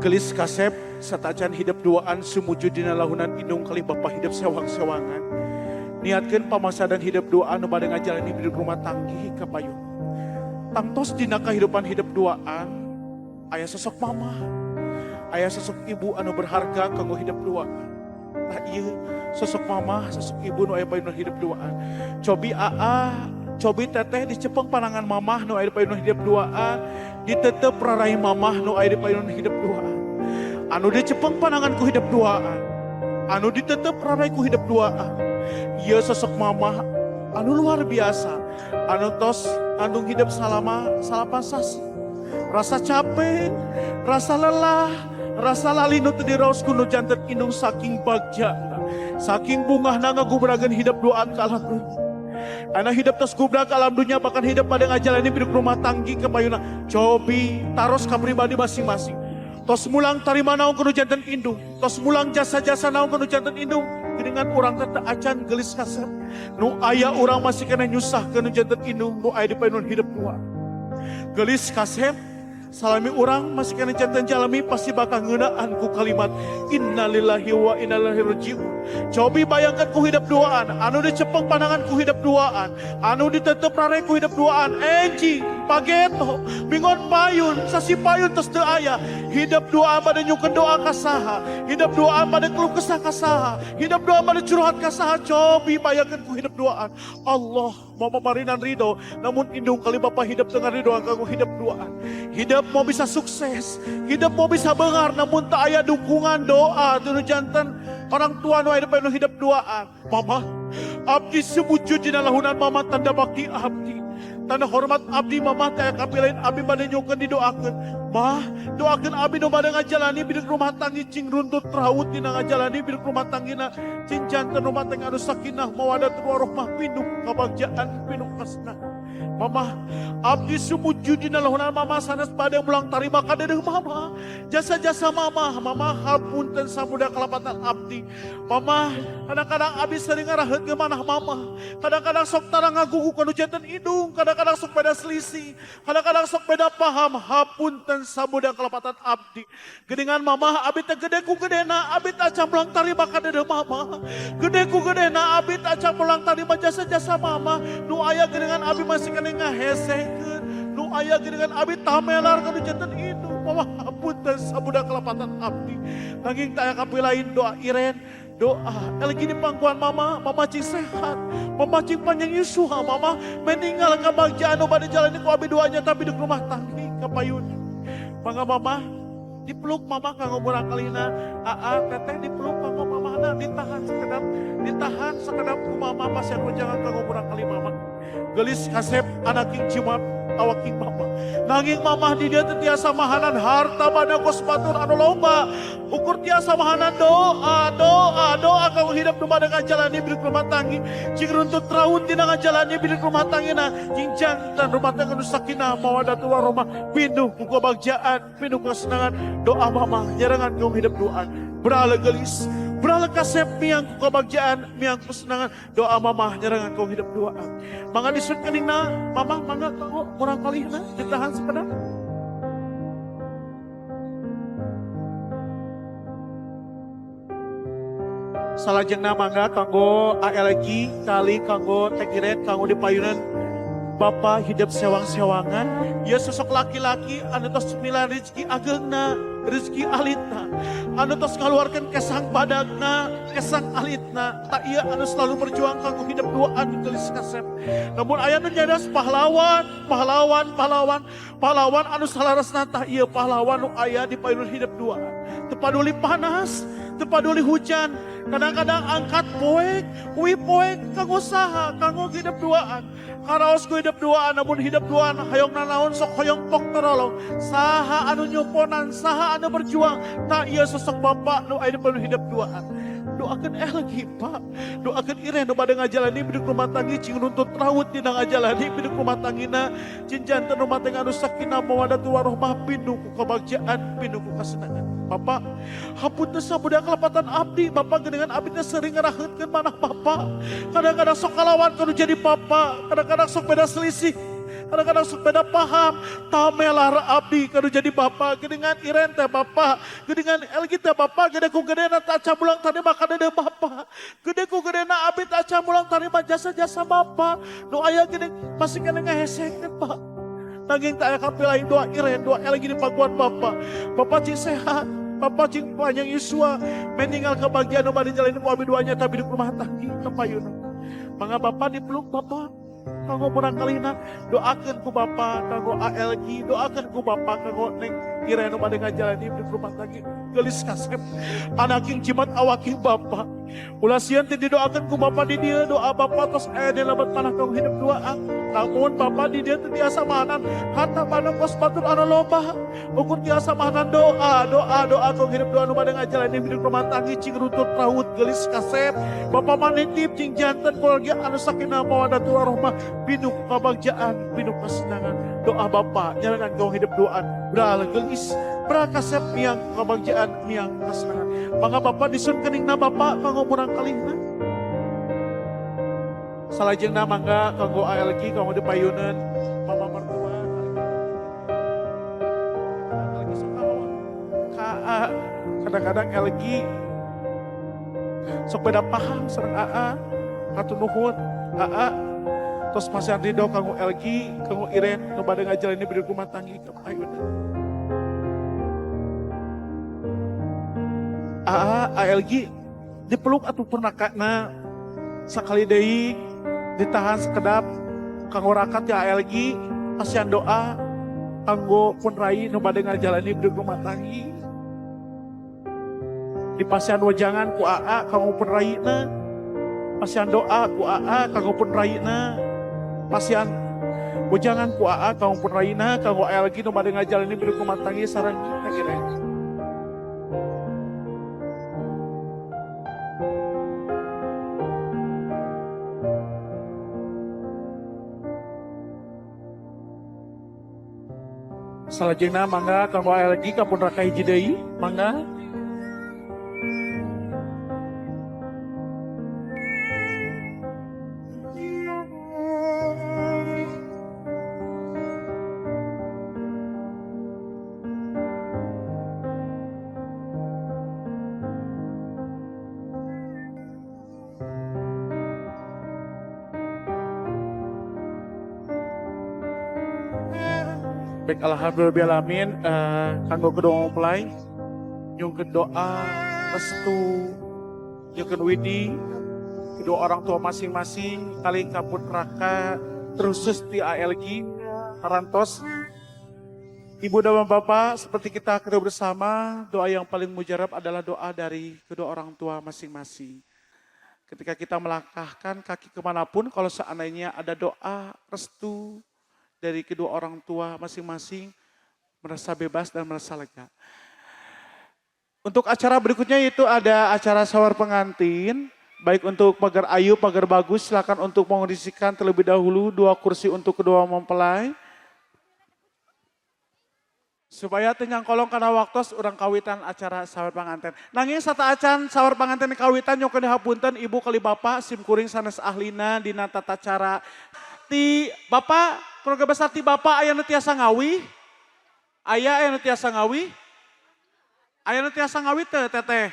Gelis kasep satajan hidup duaan sumuju dina lahunan indung kali Bapa hidup sewang-sewangan. Niatkeun pamasadan hidup duaan nu bade ngajalani hidup rumah tanggi ka payun. Tangtos dina kahidupan hidup duaan aya sosok mama, aya sosok ibu anu berharga kanggo hidup duaan. Tah ieu sosok mama, sosok ibu nu aya payun hidup duaan. Cobi cobi teteh dicepeng panangan mamah nu aya payun hidup duaan, ditetep rarai mamah nu aya payun hidup duaan. Anu dicepeng panangan ku hidup duaan, anu ditetep rarai ku hidup duaan. Ieu sosok mama anu luar biasa, anu tos andung hidup salapan sasi. Rasa capek, rasa lelah, rasa lali nu teu diraos ku nu janten indung saking bagjana, saking bungahna ngagubrageun hidup duaan ka alam dunya. Anak hidup tos gubrak ke alam dunia, bahkan hidup pada ngajalani hidup rumah tanggi ke payuna. Cobi taros ka pribadi masing-masing. Tos mulang tarima naon kudu janten indung, tos mulang jasa-jasa naon kudu janten indung. Dengan urang teh acan gelis kasep. Nu aya urang masih kena nyusah ke nu janten indung, nu aya di payun hidup dua. Gelis kasep salami urang masih kena janten jalami pasti bakal ngeunaan ku kalimat innalillahi wa inna ilaihi rajiun. Cobi bayangkan ku hidup duaan, anu dicepeng pandangan ku hidup duaan, anu ditetep rare ku hidup duaan, enji, pageto, bingon payun, sasi payun tos teu aya. Hidup duaan pada nyukeun doa ka saha, hidup duaan pada keluh kesah ka saha, hidup duaan pada curhat ka saha. Cobi bayangkan ku hidup duaan. Allah mau pamarinan ridho, namun indung kali Bapa hidup dengan ridho kanggo hidup duaan. Hidup mau bisa sukses, hidup mau bisa bengar, namun tak aya dukungan doa teu janten orang tua nu aya payun hidup duaan. Mama, abdi sewujud dina lahunan mama tanda bakti abdi, tanda hormat abdi mama teh kapilain abdi bade nyokeun didoakeun. Mah, doakeun abdi nu bade ngajalani hidup rumah tanggi cing runtut raut dina ngajalani hidup rumah tanggina cing janten rumah tangga anu sakinah mawaddah warahmah pinuh kabagjaan pinuh kasna. Mama, abdi sumuju dina lahunan mama sanes bade mulang tarima kadedeung mama. Jasa-jasa mama, mama hapunten samuda kalapatan abdi. Mama, kadang-kadang abdi sering ngaraheut ke manah mama. Kadang-kadang sok tarang ngagugu kanu janten indung, kadang-kadang sok beda selisih, kadang-kadang sok beda paham. Hapunten samuda kalapatan abdi. Geuningan mama, abdi teh gede ku gedena, abdi teh acan mulang tarima kadedeung mama. Gede ku gedena, abdi teh acan mulang tarima jasa-jasa mama. Nu aya geuningan abdi masih ngahesekeun, nu aya geuningan abdi tamelar kanu janten indung. Mama hapunten sabudak kelapatan abdi. Nanging teu aya kapilain doa iren, doa elgi di pangkuan mama, mama cing sehat, mama cing panjang yusuha, mama meninggal kabagjaan nu bade jalani ku abdi doanya tapi di rumah tanggi kapayun. Mangga mama dipeluk mama kanggo barangkalina teteh dipeluk kanggo mamana, ditahan sekedap ku mama pasien jangan kanggo barangkali mama. Gelis kasep anak king cimat awak king mama. Nanging mama di dia tiasa mahanan harta bana kos batur anu loba. Ukur tiasa mahanan doa kanggo hidup nu bade ngajalani hidup rumah tanggi. Cing runtut raun dina ngajalani hidup rumah tanggina. Cing jantan rumah tangga nu sakinah mawaddah warahmah pinuh ku kabagjaan, pinuh kesenangan. Doa mama nyarangan kanggo hidup doa. Berala gelis, berala kasep miang ku kabagjaan, miang kesenangan. Doa mama nyarangan kanggo hidup doa. Mangga disut keningna, mama mangga kanggo murang kalihna ditahan sekedap. Salajengna mangga kanggo ALG kali kanggo tekiret kanggo di payunan Bapa hidup sewang-sewangan. Ia sosok laki-laki anu tos mila rezeki ageungna, rezeki alitna, anu tos ngaluarkeun kesang badagna, kesang alitna. Tak ia anu selalu berjuang kanggo hidup duaan gelis kasep. Namun aya nu nyadas pahlawan anu salaresna tah ieu pahlawan nu aya di payun hidup duaan. Teu paduli panas, teu paduli hujan. Kadang-kadang angkat poek, uwi poek kanggo saha, kanggo hidup duaan. Karaos ku hidup duaan, namun hidup duaan hayong nanaon sok hayong pok terolong. Saha anu nyoponan, saha anu berjuang, tak ia sosok Bapa nu aya di hidup duaan. Doakeun lagi Pak, doakeun iren nu bade ngajalani hidup rumah tanggi cing nuntut raut dina ngajalani hidup rumah tanggina. Cing janten rumah tangga anu sakinah mawaddah warahmah pinuh ku kabagjaan, pinuh ku kasenangan. Bapak, hapunten sabudak kelapatan abdi, Bapak geuningan abdi teh sering ngaraheutkeun manah Bapak. Kadang-kadang sok kalawan kanu jadi Bapak, kadang-kadang sok beda selisih. Kadang-kadang sepeda paham, tamelar abdi kanu jadi bapak, gedengan Iren teh bapak, gedengan Elgi teh bapak, gede ku gedena taca mulang tarima kadede bapak, gede ku gedena abdi taca mulang tarima jasa-jasa bapak, nu aya gede masih kena ngehesekeun pak. Nanging tak akan pilih doa Iren, doa Elgi di pangkuan bapak, bapak cing sehat, bapak cing panjang Yusua, meninggal kebahagiaan nu bari jalani ku abdi duanya tapi di rumah tanggi kapayuna. Mangga bapak dipeluk bapak. Kanggo barangkalina doakeun ku Bapa, kanggo ALG, doakeun ku Bapa, kanggo Neng Ireno pada ngajalani di rumah tangga gelis kasep anaking jimat awaking Bapa. Ulah sieun teh didoakeun ku Bapa di dieu doa Bapa tos aya di lebat panah kanggo hidup doa. Namun Bapa di dieu teh tiasa mahanan harta bana kos batur anu loba. Ukur tiasa mahanan doa kanggo hidup doa nu pada ngajalani di rumah tangga cing rutut raut gelis kasep. Bapa manitip cing janten keluarga anu sakinah mawaddah warahmah. Binuk kebahagiaan, binuk kesenangan. Doa Bapa, nyalakan kau hidup doaan. Beral gelis, berakasep miang kebahagiaan, miang kesenangan. Maka Bapa disun keningna Bapa, kanggo murang kalihna. Salajengna mangga, kanggo ALG, kanggo dipayunan. Mama mertua. ALG sok KA, kadang-kadang LG. Sok beda paham, serang AA. Katu nuhun, AA. Terus Mas Andrido kanggo LG, kanggo Iren, nu bade ngajalani di rumah tanggi kapayuna. ALG dipeluk atuh pernakana sakali deui ditahan sekedap kanggo rakat ya ALG, kasihan doa kanggo pun rai nu bade ngajalani di rumah tanggi. Dipasihan wajangan ku AA kanggo pun raina. Pasihan doa ku AA kanggo pun raina. Pasian wajangan ku AA kanggo pun raina kanggo ALG nu bade ngajalani di rumah tanggi sareng Iren. Salajengna mangga kanggo ALG kapun raka hiji deui mangga. Baik, alhamdulillahirrahmanirrahim, kanggo kedua mempelai, nyungkeun doa, restu, nyungkeun widi, kedua orang tua masing-masing, kali kapun raka, terusus di ALG, harantos, Ibu dan Bapak, seperti kita kedua bersama, doa yang paling mujarab adalah doa dari kedua orang tua masing-masing. Ketika kita melangkahkan kaki kemanapun, kalau seandainya ada doa, restu, dari kedua orang tua masing-masing merasa bebas dan merasa lega. Untuk acara berikutnya itu ada acara sawar pengantin. Baik untuk pagar ayu, pagar bagus, silakan untuk mengondisikan terlebih dahulu 2 kursi untuk kedua mempelai. Supaya tenyang kolong karena waktu orang kawitan acara sawar pengantin. Nanging sata acan sawar pengantin kawitan nyokeun hapunten ibu kali bapak simkuring sanes ahlina dina tata cara. Ti bapak, keluarga besar ti bapak aya nu tiasa ngawi? Aya nu tiasa ngawi? Aya nu tiasa ngawi teh teteh?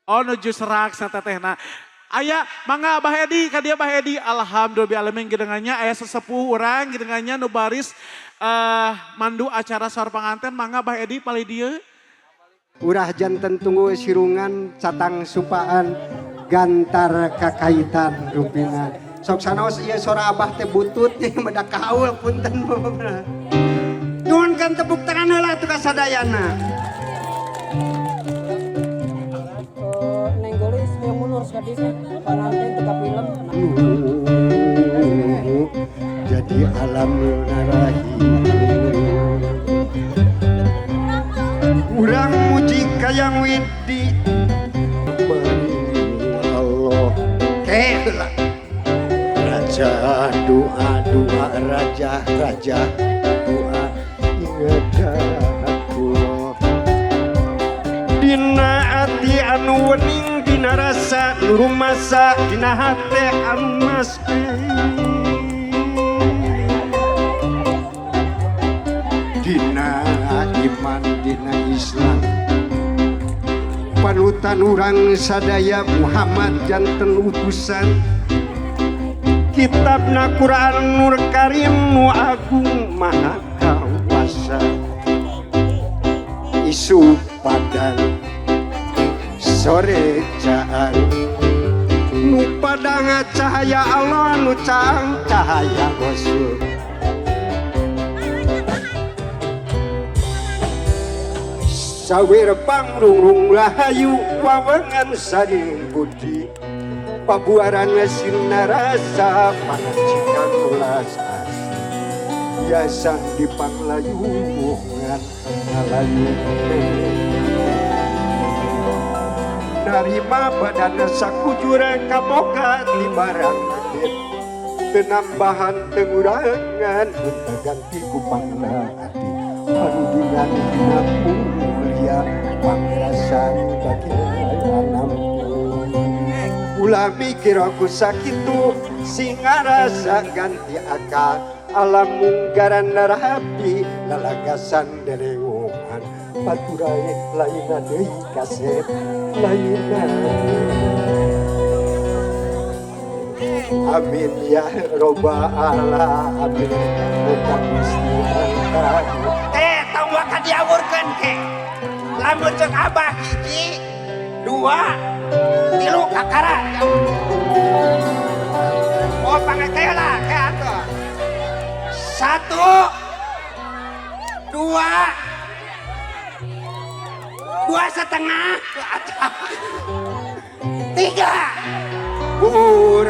Oh nuju serak sa tetehna. Aya mangga Abah Edi ka dieu Abah Edi. Alhamdulillahirabbil gedengannya aya sesepuh urang gedengannya nu baris mandu acara sahur panganten mangga Abah Edi pali dieu. Urah janten tunggu sirungan catang supaan gantar kakaitan rupina. Sok sanaos ieu sora Abah teh butut nya medak kaul punten Bapak. Nuhunkeun tepuk tangan heula atuh ka sadayana. Neng Golis yang mundur sekadis pananten teka film. Jadi alam rahim. Urang muji kayang widi. Allah. Heula. Raja doa raja doa ngadakullah dina ati anu wening dina rasa lumasa dina hate anu maskin iman dina Islam panutan urang sadaya Muhammad janten utusan kitabna Quran Nur Karim nu agung maha kawasa isu padang sore caan nu padang cahaya Allah nu cang cahaya Rasul sawir pangrungrung rahayu wawangan saring budi pabuaran sirna rasa pangajikan ulas asa biasa dipanglayungan ngalayu narima badan sakujura kaboga libaran medit penambahan tengurangan ganti ku panglahati panudingan dinapung mulia pangrasan bagi alam ulah mikir aku sakitu singa rasa ganti akal alam munggaran narahapi lalagasan derengungan paturai laina deui kasep laina amin ya robbal alamin muka Gusti Allah tau maka diawurkeun ke lamun ceuk abah hiji dua tilu kakara oh pangakaya lah kayak atuh 1 2 2,5 3 awur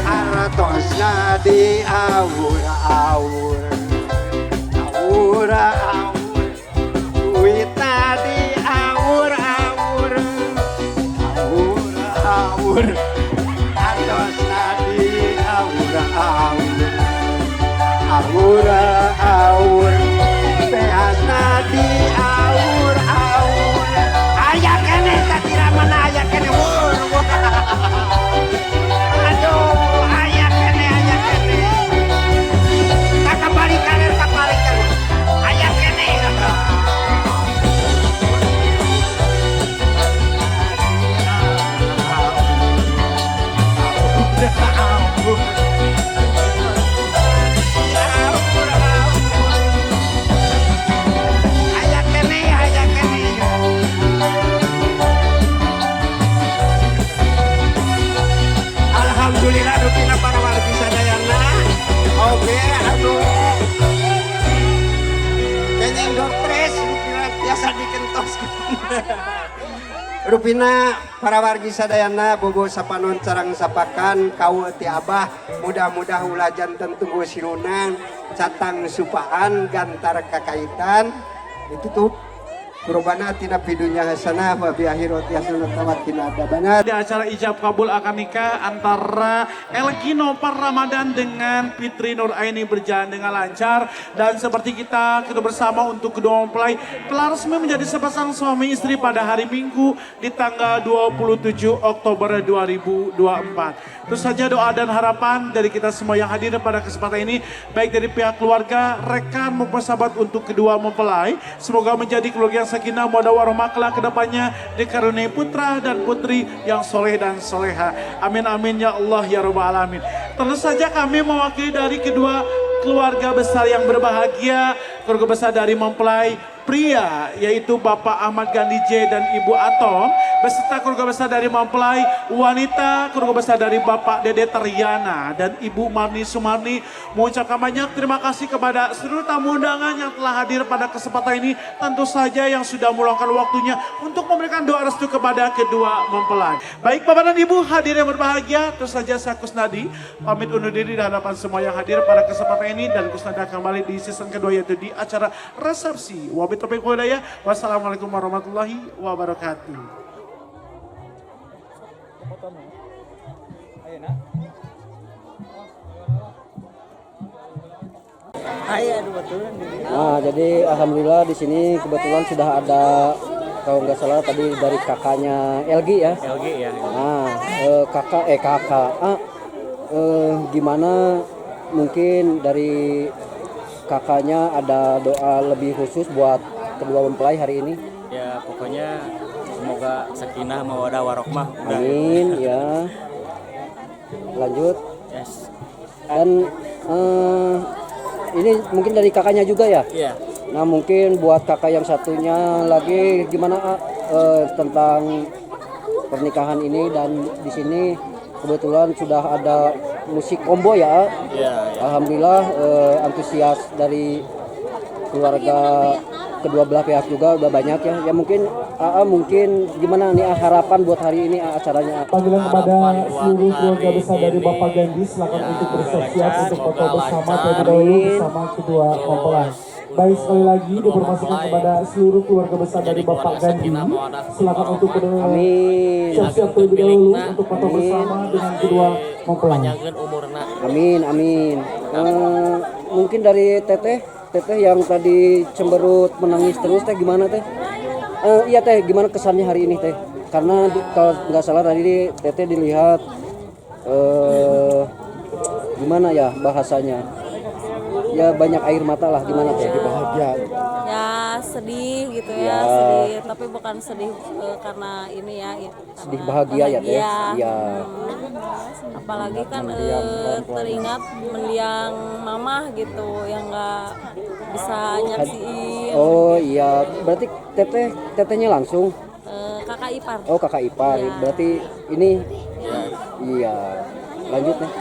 aratosna di awur duitna di awur atosna di awur behasna di awur aya kene sakira mana aya kene aduh aya kene kakabalikan aya kene Alhamdulillah rupina para wargi sadayana oke aduh kayaknya doktres rupina biasa dikentos rupina para wargi sadayana bogo sapanon sarang sapakan kau ti abah mudah-mudah ulah janten tunggu sirunan catang supaan gantar kakaitan ditutup Kurubana tina pidunya hasanah wa bi akhirat hasanah tawakkina adabanat. Di acara ijab kabul akad nikah antara Elgino Par Ramadan dengan Fitri Nur Aini berjalan dengan lancar dan seperti kita bersama untuk kedua mempelai telah resmi menjadi sepasang suami istri pada hari Minggu di tanggal 27 Oktober 2024. Terus saja doa dan harapan dari kita semua yang hadir pada kesempatan ini baik dari pihak keluarga, rekan maupun sahabat untuk kedua mempelai, semoga menjadi keluarga yang sakinah mawaddah warahmah kelak kedepannya dikaruniai putra dan putri yang soleh dan soleha. Amin amin ya Allah ya Rabbal alamin. Tentu saja kami mewakili dari kedua keluarga besar yang berbahagia, keluarga besar dari mempelai pria yaitu Bapak Ahmad Gandhi J dan Ibu Atom beserta keluarga besar dari mempelai wanita, keluarga besar dari Bapak Dede Tariana dan Ibu Marni Sumarni mengucapkan banyak terima kasih kepada seluruh tamu undangan yang telah hadir pada kesempatan ini, tentu saja yang sudah meluangkan waktunya untuk memberikan doa restu kepada kedua mempelai. Baik Bapak dan Ibu hadir yang berbahagia, terus saja saya Kusnadi pamit undur diri di hadapan semua yang hadir pada kesempatan ini dan Kusnadi kembali di season kedua yaitu di acara resepsi. Taufiq wal hidayah. Wassalamualaikum warahmatullahi wabarakatuh. Nah, jadi alhamdulillah di sini kebetulan sudah ada kalau nggak salah tadi dari kakaknya Elgi ya. Elgi ya. Nah, kakak. Gimana mungkin dari kakaknya ada doa lebih khusus buat kedua mempelai hari ini? Ya pokoknya semoga sakinah mawadah warohmah. Amin ya. Lanjut. Yes. Dan ini mungkin dari kakaknya juga ya? Iya. Nah mungkin buat kakak yang satunya lagi gimana tentang pernikahan ini, dan di sini kebetulan sudah ada musik combo ya. Iya. Alhamdulillah antusias dari keluarga kedua belah pihak juga udah banyak ya. Ya mungkin mungkin gimana nih harapan buat hari ini acaranya? Panggilan kepada seluruh keluarga besar dari Bapak Gandhi, silakan untuk bersiap-siap untuk foto bersama terlebih dahulu bersama kedua mempelai. Baik, sekali lagi diinformasikan kepada seluruh keluarga besar dari Bapak Gandhi, silakan untuk bersiap-siap terlebih dahulu untuk foto bersama dengan kedua mempelai. Amin amin. Mungkin dari teteh yang tadi cemberut menangis terus teh gimana teh? Iya teh, gimana kesannya hari ini teh? Karena kalau nggak salah tadi teteh dilihat gimana ya bahasanya? Ya banyak air mata lah, gimana teh? Bahagia. Ya sedih gitu ya, Ya. sedih, tapi bukan sedih karena ini ya, Sedih bahagia ya teh? Iya. Apalagi kan teringat mendiang mamah gitu yang nggak bisa nyaksiin. Oh iya, berarti tetehnya langsung. Kakak ipar. Oh kakak ipar, Iya. berarti ini iya. Lanjut nih.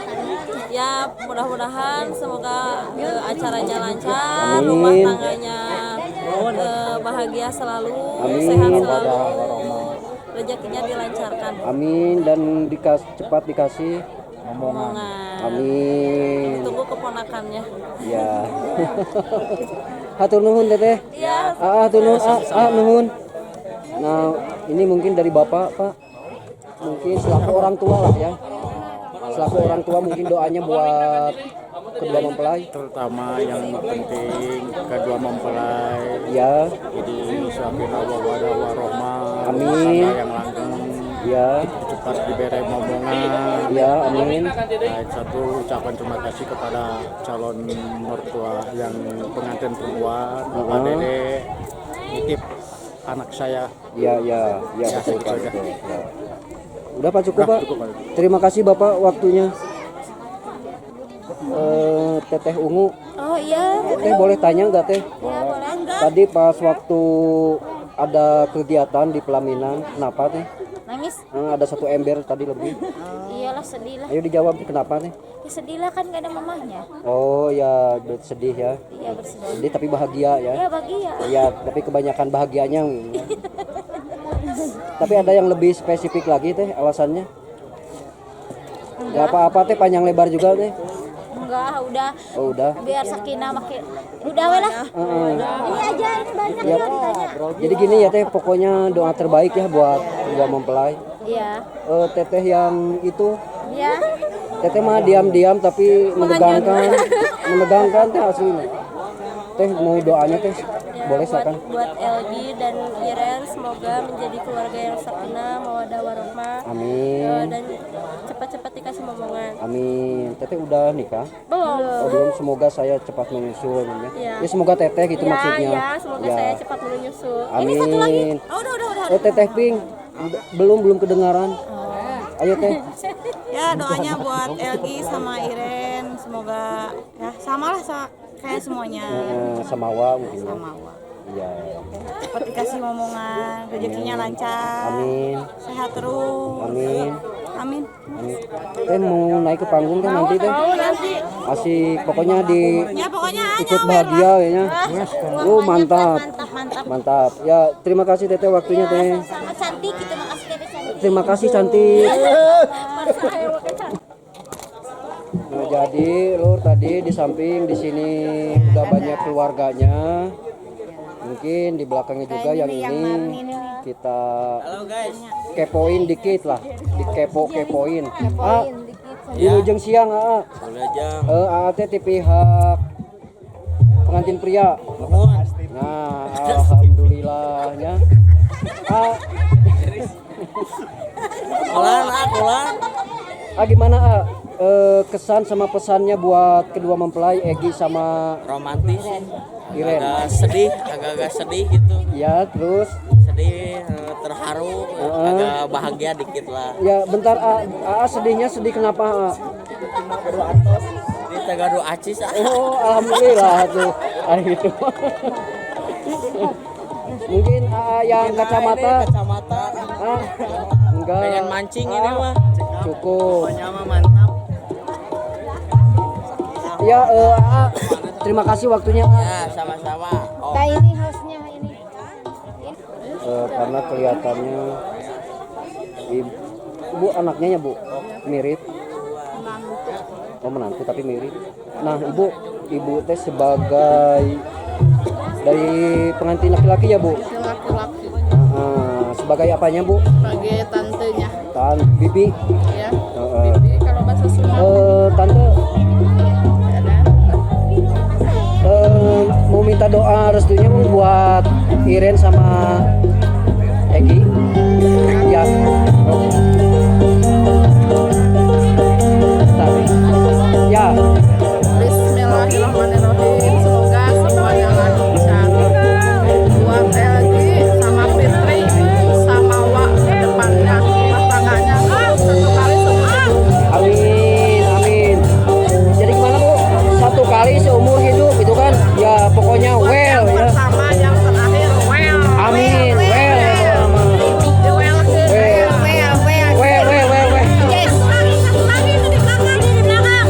Ya mudah-mudahan semoga acaranya lancar, Amin. rumah tangganya bahagia selalu, Amin. sehat selalu, rezekinya dilancarkan. Amin, dan cepat dikasih Omongan. amin. Tunggu keponakannya. Ya. Hatur nuhun teteh. Iya. Hatur nuhun, nuhun. Nah, ini mungkin dari Bapak, Pak. Mungkin selaku orang tua lah ya. Selaku orang tua mungkin doanya buat kedua mempelai. Terutama yang penting kedua mempelai. Ya, Jadi sakinah mawadah warohmah. Amin. Sana yang langgeng. ya, Cepat diberi momongan. ya, amin. Baik, satu ucapan terima kasih kepada calon mertua yang pengantin perempuan, Bapak Dede, titip anak saya. Ya, ya, ya, Ya, betul, gitu Pak, aja. betul, ya. Udah Pak, cukup Udah, Pak. cukup, Pak. Terima kasih Bapak waktunya. Teteh Ungu, Oh iya, Teh boleh tanya nggak Teh? ya boleh enggak? Tadi pas waktu ada kegiatan di pelaminan, kenapa Teh? Nangis? Ada satu ember tadi lebih. Iyalah sedih lah. Ayo dijawab kenapa Teh? Ya sedih lah kan gak ada mamahnya. Oh ya, sedih ya. Iya bersedih. Sedih tapi bahagia ya. Ya bahagia. Ya, tapi kebanyakan bahagianya. Tapi ada yang lebih spesifik lagi Teh alasannya? Gak apa-apa Teh, panjang lebar juga Teh. Enggak, udah. Oh udah. Biar sakinah makin. Udah weh lah. Ini aja, ini banyak Ya, yang ditanya. jadi gini ya Teh, pokoknya doa terbaik ya buat kedua mempelai. Iya. Teteh yang itu, Iya. teteh mah diam-diam tapi menegangkan Teh aslinya. Teh mau doanya Teh, boleh silakan. Buat Elgi dan Iren semoga menjadi keluarga yang sakinah mawadah warohmah. Amin. Dan cepat-cepat dikasih momongan. Amin. Teteh udah nikah? Belum. Oh, belum. Semoga saya cepat menyusul ya. Iya. Ya semoga teteh gitu maksudnya. Ya, semoga saya cepat menyusul. Amin. Ini satu lagi. Oh, udah. Oh, teteh Pink. Belum kedengaran. Ayo Teh. Ya doanya buat Elgi sama Iren semoga ya samalah kayak semuanya Samawa mungkin. Ya. Samawa. Iya. Cepat dikasih momongan, rezekinya lancar, Amin. sehat terus. Amin. Amin. Amin. Teh mau naik ke panggung kan nanti Teh? Nanti Asik, pokoknya ya pokoknya ikut bahagia ya. Oh, mantap. Mantap. Mantap. Ya, terima kasih Teteh waktunya Teh. Sama cantik gitu, makasih Teteh cantik. Terima kasih cantik. Nah, jadi Lur tadi di samping di sini udah banyak keluarganya. Mungkin di belakangnya juga yang ini kita kepoin dikit lah, dikepoin. Di ujung siang Boleh aja. teh di pihak pengantin pria. Nah, alhamdulillahnya. Pulang. Gimana kesan sama pesannya buat kedua mempelai Egi sama Romantis, Iren. agak-agak sedih gitu. Ya, terus Sedih, terharu, agak bahagia dikit lah. ya bentar sedihnya sedih kenapa A? Ini Tegadu Acis. Oh, alhamdulillah tuh. Gitu. Mungkin yang kacamata enggak. Pengen mancing ini mah. Cukup. Pokoknya mah mantap. Ya, terima kasih waktunya. Ya, sama-sama. Nah ini hostnya ini. Karena kelihatannya ibu anaknya ya Bu mirip. Oh menantu tapi mirip. Nah ibu teh sebagai dari pengantin laki-laki ya Bu. Laki-laki Sebagai apanya Bu? sebagai tantenya Bibi. ya. Kalau bahasa Sunda Tante mau minta doa restunya Bu buat Iren sama Egi. Ya. Ya. Bismillahirrahmanirrahim. Semoga semuanya lancar buat Elgi sama Fitri sama Wak ke depannya pasangannya satu kali seumur hidup. Amin. Jadi gimana Bu? Satu kali seumur hidup itu kan? Ya pokoknya well Yang ya. pertama yang terakhir well. Amin. Well. Yes. Lagi itu di belakang, di belakang.